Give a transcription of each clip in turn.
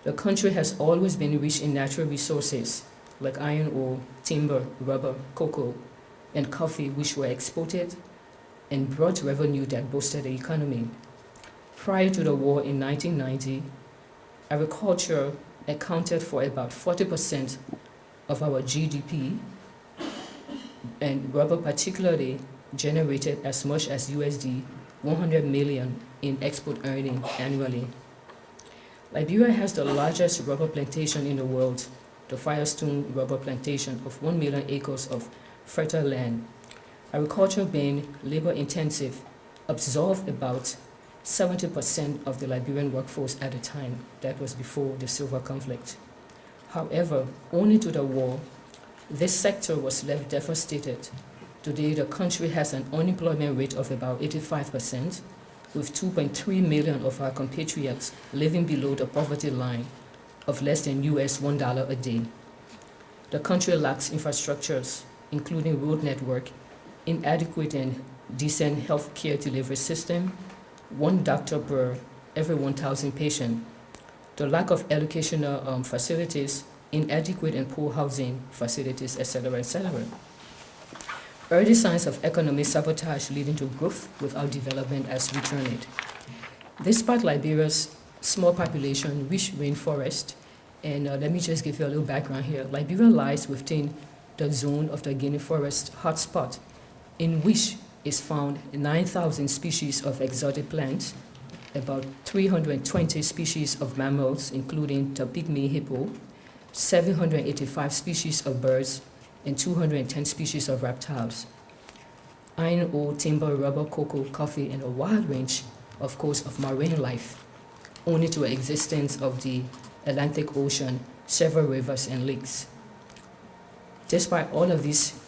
The country has always been rich in natural resources like iron ore, timber, rubber, cocoa, and coffee, which were exported and brought revenue that boosted the economy. Prior to the war in 1990, agriculture accounted for about 40% of our GDP, and rubber particularly generated as much as USD 100 million in export earnings annually. Liberia has the largest rubber plantation in the world, the Firestone Rubber Plantation of 1 million acres of fertile land. Agriculture being labor-intensive absorbed about 70% of the Liberian workforce at the time. That was before the civil conflict. However, owing to the war, this sector was left devastated. Today, the country has an unemployment rate of about 85%, with 2.3 million of our compatriots living below the poverty line of less than US $1 a day. The country lacks infrastructures, including road network, inadequate and decent health care delivery system, one doctor per every 1,000 patients, the lack of educational facilities, inadequate and poor housing facilities, etc., etc. Early signs of economic sabotage leading to growth without development as we term it. Despite Liberia's small population, rich rainforest, and let me just give you a little background here. Liberia lies within the zone of the Guinea Forest hotspot, in which is found 9,000 species of exotic plants, about 320 species of mammals, including the pygmy hippo, 785 species of birds, and 210 species of reptiles. Iron ore, timber, rubber, cocoa, coffee, and a wide range, of course, of marine life, only to the existence of the Atlantic Ocean, several rivers and lakes. Despite all of these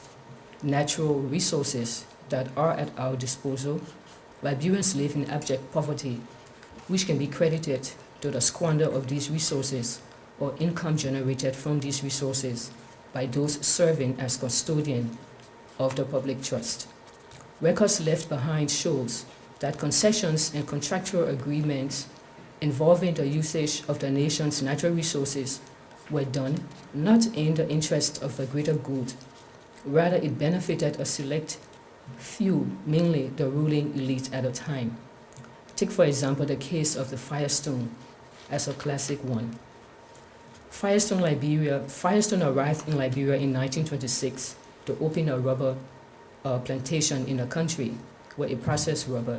natural resources that are at our disposal, Liberians live in abject poverty, which can be credited to the squander of these resources or income generated from these resources by those serving as custodian of the public trust. Records left behind shows that concessions and contractual agreements involving the usage of the nation's natural resources were done not in the interest of the greater good. Rather, it benefited a select few, mainly the ruling elite at the time. Take, for example, the case of the Firestone as a classic one. Firestone arrived in Liberia in 1926 to open a rubber plantation in the country where it processed rubber.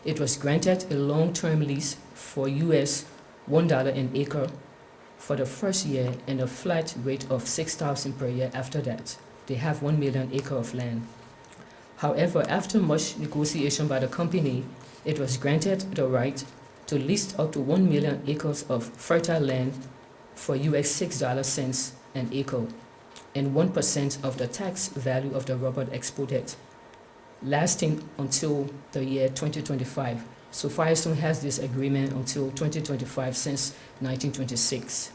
It was granted a long-term lease for US $1 an acre for the first year and a flat rate of $6,000 per year after that. They have 1 million acres of land. However, after much negotiation by the company, it was granted the right to lease up to 1 million acres of fertile land for US $6 an acre and 1% of the tax value of the rubber exported, lasting until the year 2025. So Firestone has this agreement until 2025 since 1926.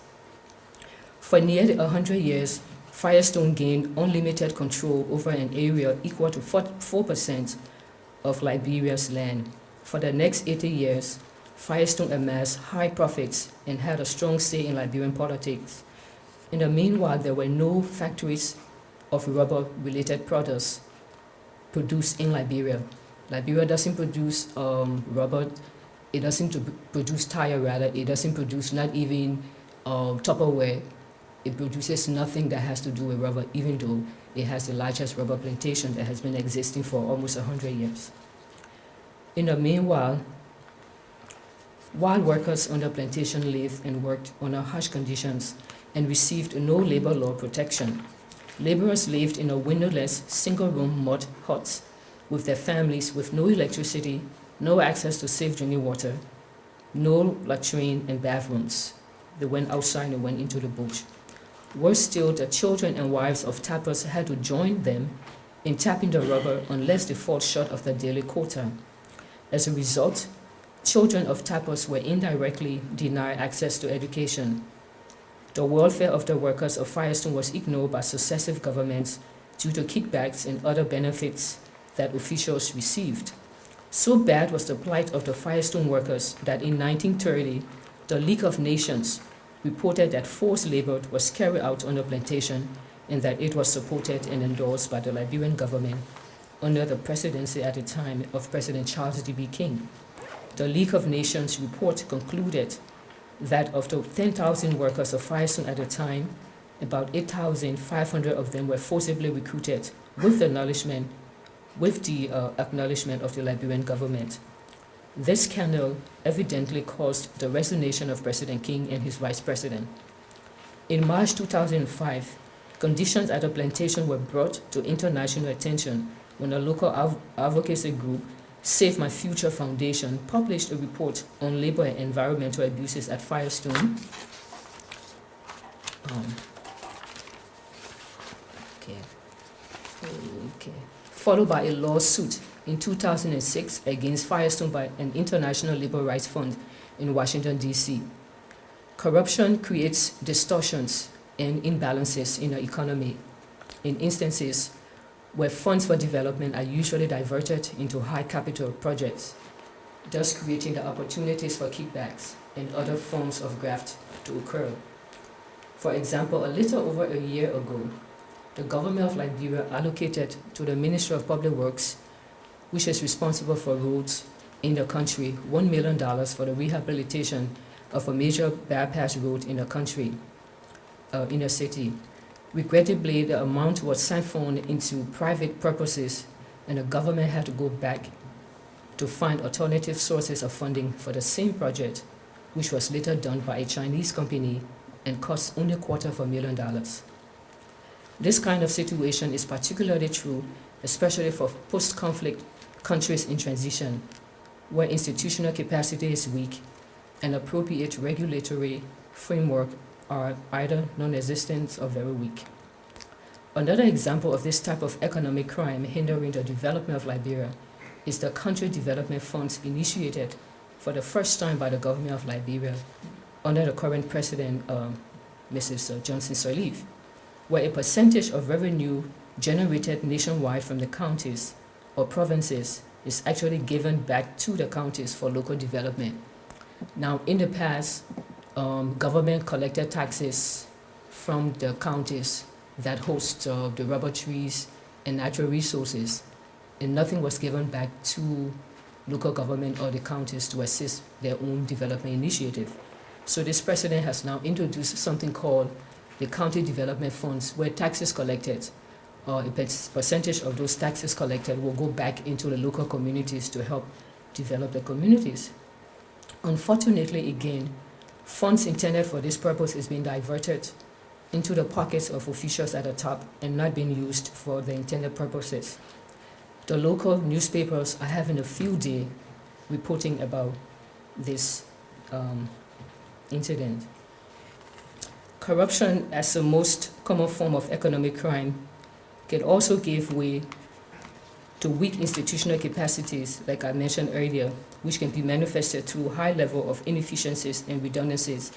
For nearly 100 years, Firestone gained unlimited control over an area equal to 4% of Liberia's land. For the next 80 years, Firestone amassed high profits and had a strong say in Liberian politics. In the meanwhile, there were no factories of rubber-related products produced in Liberia. Liberia doesn't produce rubber, it doesn't produce tire rather, it doesn't produce not even Tupperware. It produces nothing that has to do with rubber, even though it has the largest rubber plantation that has been existing for almost 100 years. In the meanwhile, while workers on the plantation lived and worked under harsh conditions and received no labor law protection, laborers lived in a windowless, single-room mud huts with their families with no electricity, no access to safe drinking water, no latrine and bathrooms. They went outside and went into the bush. Worse still, the children and wives of tappers had to join them in tapping the rubber unless they fall short of the daily quota. As a result, children of tappers were indirectly denied access to education. The welfare of the workers of Firestone was ignored by successive governments due to kickbacks and other benefits that officials received. So bad was the plight of the Firestone workers that in 1930, The League of Nations reported that forced labor was carried out on the plantation and that it was supported and endorsed by the Liberian government under the presidency at the time of President Charles D.B. King. The League of Nations report concluded that of the 10,000 workers of Firestone at the time, about 8,500 of them were forcibly recruited with the acknowledgement of the Liberian government. This scandal evidently caused the resignation of President King and his vice president. In March 2005, conditions at the plantation were brought to international attention when a local advocacy group, Save My Future Foundation, published a report on labor and environmental abuses at Firestone. Followed by a lawsuit in 2006 against Firestone by an international labor rights fund in Washington, D.C. Corruption creates distortions and imbalances in the economy in instances where funds for development are usually diverted into high capital projects, thus creating the opportunities for kickbacks and other forms of graft to occur. For example, a little over a year ago, the government of Liberia allocated to the Ministry of Public Works, which is responsible for roads in the country, $1 million for the rehabilitation of a major bypass road in the country, in the city. Regrettably, the amount was siphoned into private purposes, and the government had to go back to find alternative sources of funding for the same project, which was later done by a Chinese company and cost only $250,000. This kind of situation is particularly true, especially for post-conflict countries in transition, where institutional capacity is weak and appropriate regulatory framework are either non-existent or very weak. Another example of this type of economic crime hindering the development of Liberia is the Country Development Funds initiated for the first time by the government of Liberia under the current president, Mrs. Johnson Sirleaf, where a percentage of revenue generated nationwide from the counties or provinces is actually given back to the counties for local development. Now, in the past, government collected taxes from the counties that host the rubber trees and natural resources, and nothing was given back to local government or the counties to assist their own development initiative. So this president has now introduced something called the County Development Funds, where taxes collected, or a percentage of those taxes collected will go back into the local communities to help develop the communities. Unfortunately, again, funds intended for this purpose is being diverted into the pockets of officials at the top and not being used for the intended purposes. The local newspapers are having a field day reporting about this incident. Corruption, as the most common form of economic crime, can also give way to weak institutional capacities, like I mentioned earlier, which can be manifested through high level of inefficiencies and redundancies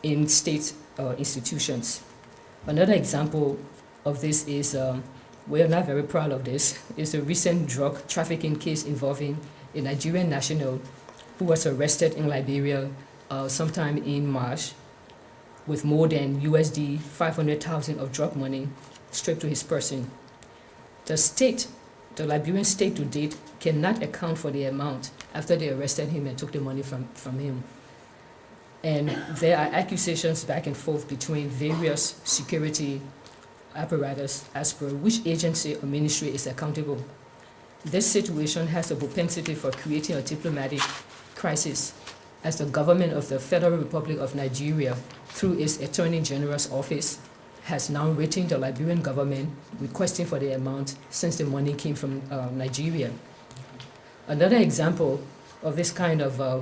in state institutions. Another example of this is, we're not very proud of this, is the recent drug trafficking case involving a Nigerian national who was arrested in Liberia sometime in March with more than USD 500,000 of drug money stripped to his person. The Liberian state to date cannot account for the amount after they arrested him and took the money from him. And there are accusations back and forth between various security apparatus as per which agency or ministry is accountable. This situation has a propensity for creating a diplomatic crisis, as the government of the Federal Republic of Nigeria, through its Attorney General's office, has now written the Liberian government requesting for the amount since the money came from Nigeria. Another example of this kind of